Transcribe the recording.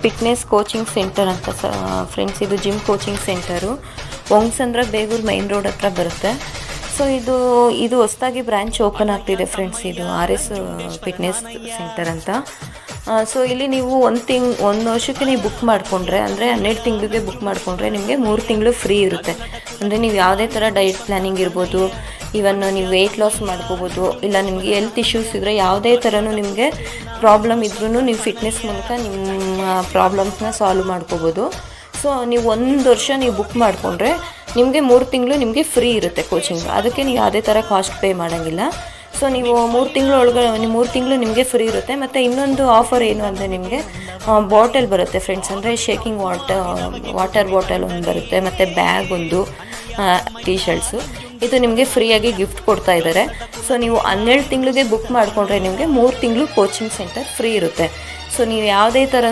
Fitness coaching centre ಅಂತ friends, ಇದು gym coaching centre Hongasandra Begur main road ಹತ್ರ ಬರುತ್ತೆ. ಸೊ ಇದು ಹೊಸದಾಗಿ ಬ್ರ್ಯಾಂಚ್ ಓಪನ್ ಆಗ್ತಿದೆ ಫ್ರೆಂಡ್ಸ್. ಇದು RS ಫಿಟ್ನೆಸ್ ಸೆಂಟರ್ ಅಂತ. ಸೊ ಇಲ್ಲಿ ನೀವು ಒಂದು ವರ್ಷಕ್ಕೆ ನೀವು ಬುಕ್ ಮಾಡಿಕೊಂಡ್ರೆ, ಅಂದರೆ 12 ತಿಂಗಳಿಗೆ ಬುಕ್ ಮಾಡಿಕೊಂಡ್ರೆ ನಿಮಗೆ 3 ತಿಂಗಳು ಫ್ರೀ ಇರುತ್ತೆ. ಅಂದರೆ ನೀವು ಯಾವುದೇ ಥರ ಡಯಟ್ ಪ್ಲ್ಯಾನಿಂಗ್ ಇರ್ಬೋದು, ಇವನ್ ನೀವು ವೆಯ್ಟ್ ಲಾಸ್ ಮಾಡ್ಕೋಬೋದು, ಇಲ್ಲ ನಿಮಗೆ ಹೆಲ್ತ್ ಇಶ್ಯೂಸ್ ಇದ್ದರೆ ಯಾವುದೇ ಥರನೂ ನಿಮಗೆ ಪ್ರಾಬ್ಲಮ್ ಇದ್ರೂ ನೀವು ಫಿಟ್ನೆಸ್ ಮೂಲಕ ನಿಮ್ಮ ಪ್ರಾಬ್ಲಮ್ಸ್ನ ಸಾಲ್ವ್ ಮಾಡ್ಕೋಬೋದು. ಸೊ ನೀವು 1 ವರ್ಷ ನೀವು ಬುಕ್ ಮಾಡಿಕೊಂಡ್ರೆ ನಿಮಗೆ 3 ತಿಂಗಳು ನಿಮಗೆ ಫ್ರೀ ಇರುತ್ತೆ ಕೋಚಿಂಗ್. ಅದಕ್ಕೆ ನೀವು ಯಾವುದೇ ಥರ ಕಾಸ್ಟ್ ಪೇ ಮಾಡೋಂಗಿಲ್ಲ. ಸೊ ನೀವು 3 ತಿಂಗಳು ಒಳಗಡೆ 3 ತಿಂಗಳು ನಿಮಗೆ ಫ್ರೀ ಇರುತ್ತೆ. ಮತ್ತು ಇನ್ನೊಂದು ಆಫರ್ ಏನು ಅಂದರೆ ನಿಮಗೆ ಬಾಟಲ್ ಬರುತ್ತೆ ಫ್ರೆಂಡ್ಸ್, ಅಂದರೆ ಶೇಕಿಂಗ್ ವಾಟರ್ ಬಾಟಲ್ ಒಂದು ಬರುತ್ತೆ, ಮತ್ತು ಬ್ಯಾಗ್ ಒಂದು, ಟೀ ಶರ್ಟ್ಸು, ಇದು ನಿಮಗೆ ಫ್ರೀಯಾಗಿ ಗಿಫ್ಟ್ ಕೊಡ್ತಾ ಇದ್ದಾರೆ. ಸೊ ನೀವು 12 ತಿಂಗಳಿಗೆ ಬುಕ್ ಮಾಡಿಕೊಂಡ್ರೆ ನಿಮಗೆ 3 ತಿಂಗಳು ಕೋಚಿಂಗ್ ಸೆಂಟರ್ ಫ್ರೀ ಇರುತ್ತೆ. ಸೊ ನೀವು ಯಾವುದೇ ಥರ